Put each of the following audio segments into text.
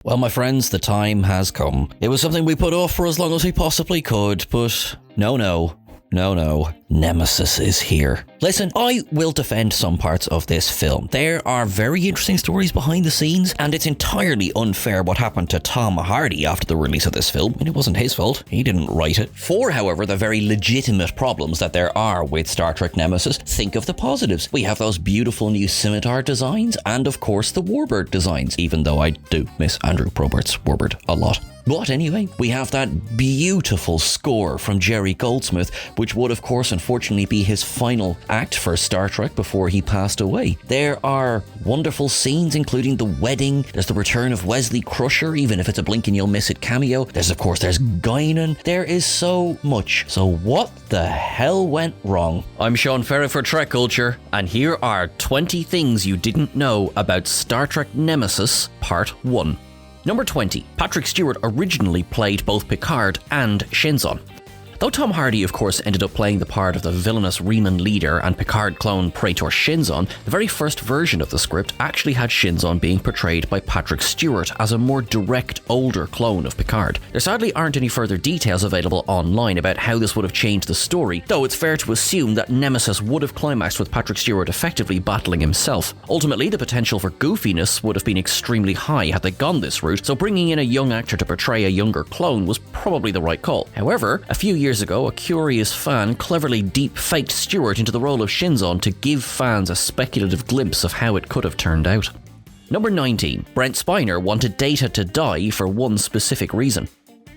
Well, my friends, the time has come. It was something we put off for as long as we possibly could, but no. Nemesis is here. Listen, I will defend some parts of this film. There are very interesting stories behind the scenes, and it's entirely unfair what happened to Tom Hardy after the release of this film, and it wasn't his fault. He didn't write it. For, however, the very legitimate problems that there are with Star Trek Nemesis, think of the positives. We have those beautiful new scimitar designs, and of course the warbird designs, even though I do miss Andrew Probert's warbird a lot. But anyway, we have that beautiful score from Jerry Goldsmith, which would of course unfortunately be his final act for Star Trek before he passed away. There are wonderful scenes including the wedding, there's the return of Wesley Crusher, even if it's a blink and you'll miss it cameo, there's Guinan, there is so much. So what the hell went wrong? I'm Sean Ferret for Trek Culture, and here are 20 things you didn't know about Star Trek Nemesis Part 1. Number 20. Patrick Stewart originally played both Picard and Shinzon. Though Tom Hardy, of course, ended up playing the part of the villainous Reman leader and Picard clone Praetor Shinzon, the very first version of the script actually had Shinzon being portrayed by Patrick Stewart as a more direct, older clone of Picard. There sadly aren't any further details available online about how this would have changed the story, though it's fair to assume that Nemesis would have climaxed with Patrick Stewart effectively battling himself. Ultimately, the potential for goofiness would have been extremely high had they gone this route, so bringing in a young actor to portray a younger clone was probably the right call. However, a few years ago, a curious fan cleverly deep-faked Stewart into the role of Shinzon to give fans a speculative glimpse of how it could have turned out. Number 19. Brent Spiner wanted Data to die for one specific reason.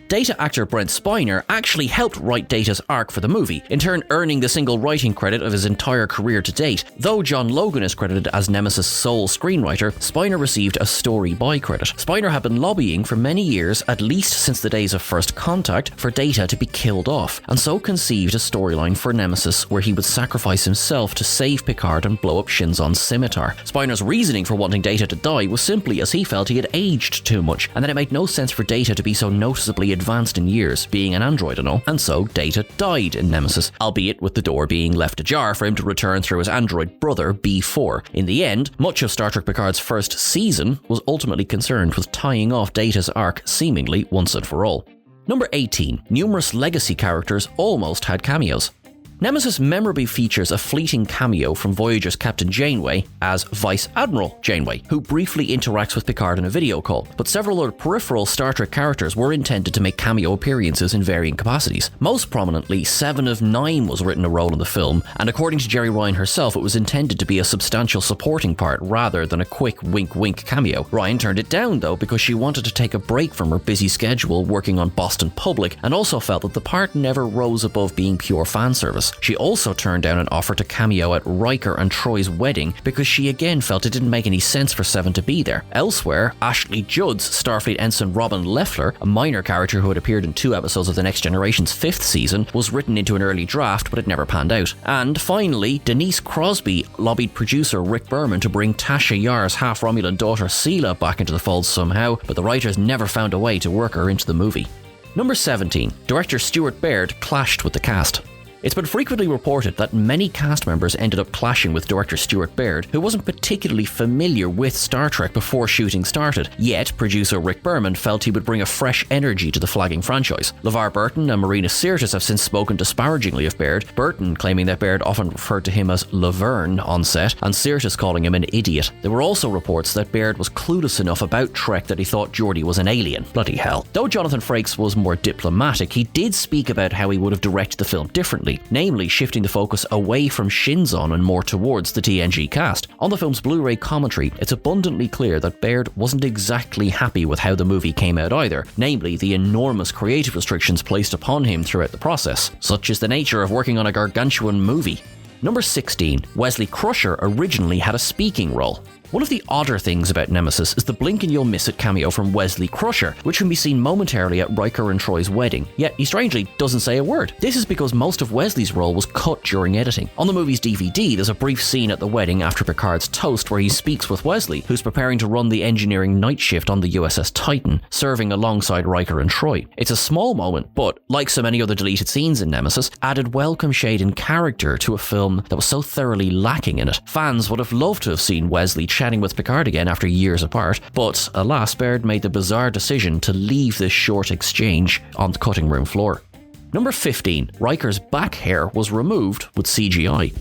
Data actor Brent Spiner actually helped write Data's arc for the movie, in turn earning the single writing credit of his entire career to date. Though John Logan is credited as Nemesis' sole screenwriter, Spiner received a story by credit. Spiner had been lobbying for many years, at least since the days of First Contact, for Data to be killed off, and so conceived a storyline for Nemesis where he would sacrifice himself to save Picard and blow up Shinzon's scimitar. Spiner's reasoning for wanting Data to die was simply as he felt he had aged too much, and that it made no sense for Data to be so noticeably advanced in years, being an android and all, and so Data died in Nemesis, albeit with the door being left ajar for him to return through his android brother B4. In the end, much of Star Trek Picard's first season was ultimately concerned with tying off Data's arc seemingly once and for all. Number 18. Numerous legacy characters almost had cameos. Nemesis memorably features a fleeting cameo from Voyager's Captain Janeway as Vice Admiral Janeway, who briefly interacts with Picard in a video call, but several other peripheral Star Trek characters were intended to make cameo appearances in varying capacities. Most prominently, Seven of Nine was written a role in the film, and according to Jerry Ryan herself, it was intended to be a substantial supporting part rather than a quick wink-wink cameo. Ryan turned it down though because she wanted to take a break from her busy schedule working on Boston Public, and also felt that the part never rose above being pure fan service. She also turned down an offer to cameo at Riker and Troy's wedding because she again felt it didn't make any sense for Seven to be there. Elsewhere, Ashley Judd's Starfleet ensign Robin Leffler, a minor character who had appeared in 2 episodes of The Next Generation's 5th season, was written into an early draft but it never panned out. And finally, Denise Crosby lobbied producer Rick Berman to bring Tasha Yar's half-Romulan daughter Sela back into the fold somehow, but the writers never found a way to work her into the movie. Number 17. Director Stuart Baird clashed with the cast. It's been frequently reported that many cast members ended up clashing with director Stuart Baird, who wasn't particularly familiar with Star Trek before shooting started, yet producer Rick Berman felt he would bring a fresh energy to the flagging franchise. LeVar Burton and Marina Sirtis have since spoken disparagingly of Baird, Burton claiming that Baird often referred to him as Laverne on set, and Sirtis calling him an idiot. There were also reports that Baird was clueless enough about Trek that he thought Geordi was an alien. Bloody hell. Though Jonathan Frakes was more diplomatic, he did speak about how he would have directed the film differently, namely shifting the focus away from Shinzon and more towards the TNG cast. On the film's Blu-ray commentary, it's abundantly clear that Baird wasn't exactly happy with how the movie came out either, namely the enormous creative restrictions placed upon him throughout the process. Such is the nature of working on a gargantuan movie. Number 16. Wesley Crusher originally had a speaking role. One of the odder things about Nemesis is the blink and you'll miss it cameo from Wesley Crusher, which can be seen momentarily at Riker and Troy's wedding, yet he strangely doesn't say a word. This is because most of Wesley's role was cut during editing. On the movie's DVD, there's a brief scene at the wedding after Picard's toast where he speaks with Wesley, who's preparing to run the engineering night shift on the USS Titan, serving alongside Riker and Troy. It's a small moment, but, like so many other deleted scenes in Nemesis, added welcome shade and character to a film that was so thoroughly lacking in it. Fans would have loved to have seen Wesley chatting with Picard again after years apart, but alas, Baird made the bizarre decision to leave this short exchange on the cutting room floor. Number 15. Riker's back hair was removed with CGI.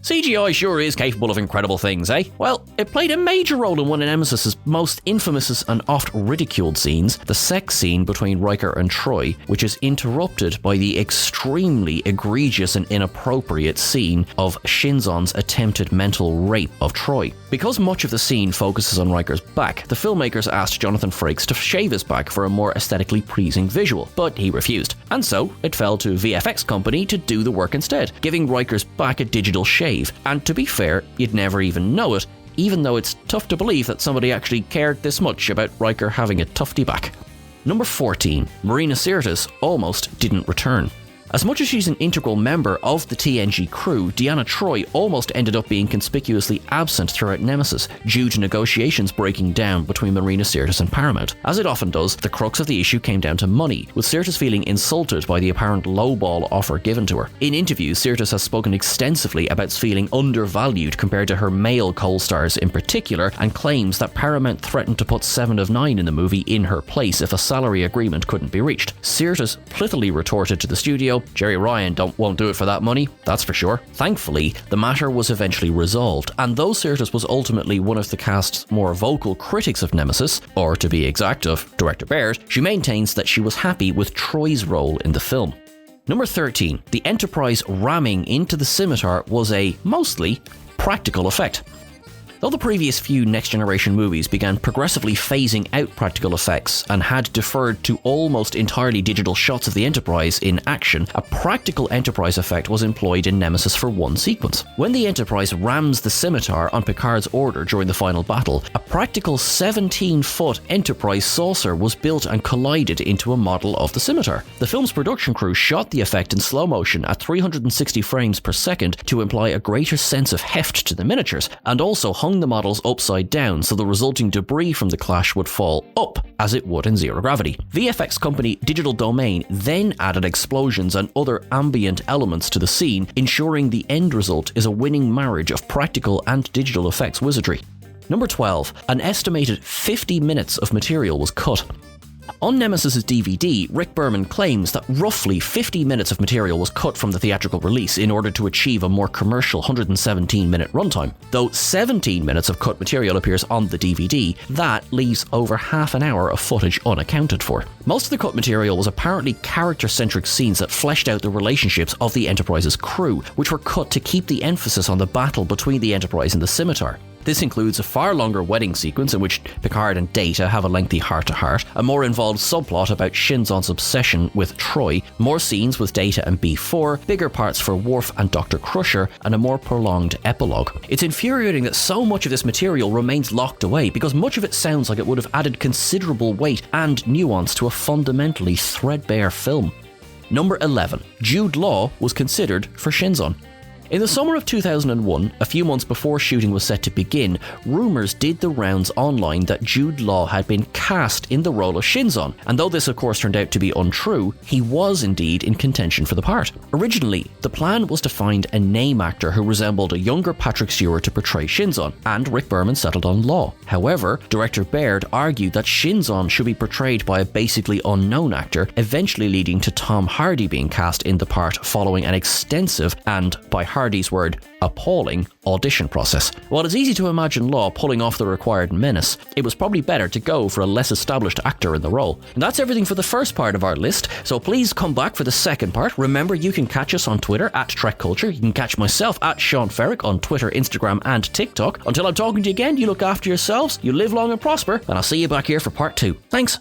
CGI sure is capable of incredible things, eh? Well, it played a major role in one of Nemesis' most infamous and oft ridiculed scenes, the sex scene between Riker and Troi, which is interrupted by the extremely egregious and inappropriate scene of Shinzon's attempted mental rape of Troi. Because much of the scene focuses on Riker's back, the filmmakers asked Jonathan Frakes to shave his back for a more aesthetically pleasing visual, but he refused. And so, it fell to VFX company to do the work instead, giving Riker's back a digital shave. And to be fair, you'd never even know it, even though it's tough to believe that somebody actually cared this much about Riker having a tufty back. Number 14. Marina SIRTIS almost didn't return. As much as she's an integral member of the TNG crew, Deanna Troi almost ended up being conspicuously absent throughout Nemesis, due to negotiations breaking down between Marina SIRTIS and Paramount. As it often does, the crux of the issue came down to money, with SIRTIS feeling insulted by the apparent lowball offer given to her. In interviews, SIRTIS has spoken extensively about feeling undervalued compared to her male co-stars in particular, and claims that Paramount threatened to put 7 of 9 in the movie in her place if a salary agreement couldn't be reached. SIRTIS pithily retorted to the studio, "Jerry Ryan won't do it for that money, that's for sure." Thankfully, the matter was eventually resolved, and though SIRTIS was ultimately one of the cast's more vocal critics of Nemesis, or to be exact, of director Baird, she maintains that she was happy with Troy's role in the film. Number 13. The Enterprise ramming into the scimitar was a, mostly, practical effect. Though the previous few Next Generation movies began progressively phasing out practical effects and had deferred to almost entirely digital shots of the Enterprise in action, a practical Enterprise effect was employed in Nemesis for one sequence. When the Enterprise rams the scimitar on Picard's order during the final battle, a practical 17-foot Enterprise saucer was built and collided into a model of the scimitar. The film's production crew shot the effect in slow motion at 360 frames per second to imply a greater sense of heft to the miniatures, and also hung the models upside down so the resulting debris from the clash would fall up as it would in zero gravity. VFX company Digital Domain then added explosions and other ambient elements to the scene, ensuring the end result is a winning marriage of practical and digital effects wizardry. Number 12. An estimated 50 minutes of material was cut. On Nemesis' DVD, Rick Berman claims that roughly 50 minutes of material was cut from the theatrical release in order to achieve a more commercial 117-minute runtime. Though 17 minutes of cut material appears on the DVD, that leaves over half an hour of footage unaccounted for. Most of the cut material was apparently character-centric scenes that fleshed out the relationships of the Enterprise's crew, which were cut to keep the emphasis on the battle between the Enterprise and the scimitar. This includes a far longer wedding sequence in which Picard and Data have a lengthy heart-to-heart, a more involved subplot about Shinzon's obsession with Troi, more scenes with Data and B4, bigger parts for Worf and Dr. Crusher, and a more prolonged epilogue. It's infuriating that so much of this material remains locked away, because much of it sounds like it would have added considerable weight and nuance to a fundamentally threadbare film. Number 11. Jude Law was considered for Shinzon. In the summer of 2001, a few months before shooting was set to begin, rumours did the rounds online that Jude Law had been cast in the role of Shinzon, and though this of course turned out to be untrue, he was indeed in contention for the part. Originally, the plan was to find a name actor who resembled a younger Patrick Stewart to portray Shinzon, and Rick Berman settled on Law. However, director Baird argued that Shinzon should be portrayed by a basically unknown actor, eventually leading to Tom Hardy being cast in the part following an extensive and, by Hardy's word, appalling audition process. While it's easy to imagine Law pulling off the required menace, it was probably better to go for a less established actor in the role. And that's everything for the first part of our list, so please come back for the second part. Remember, you can catch us on Twitter at Trek Culture. You can catch myself at Sean Ferrick on Twitter, Instagram and TikTok. Until I'm talking to you again, you look after yourselves, you live long and prosper, and I'll see you back here for part 2. Thanks.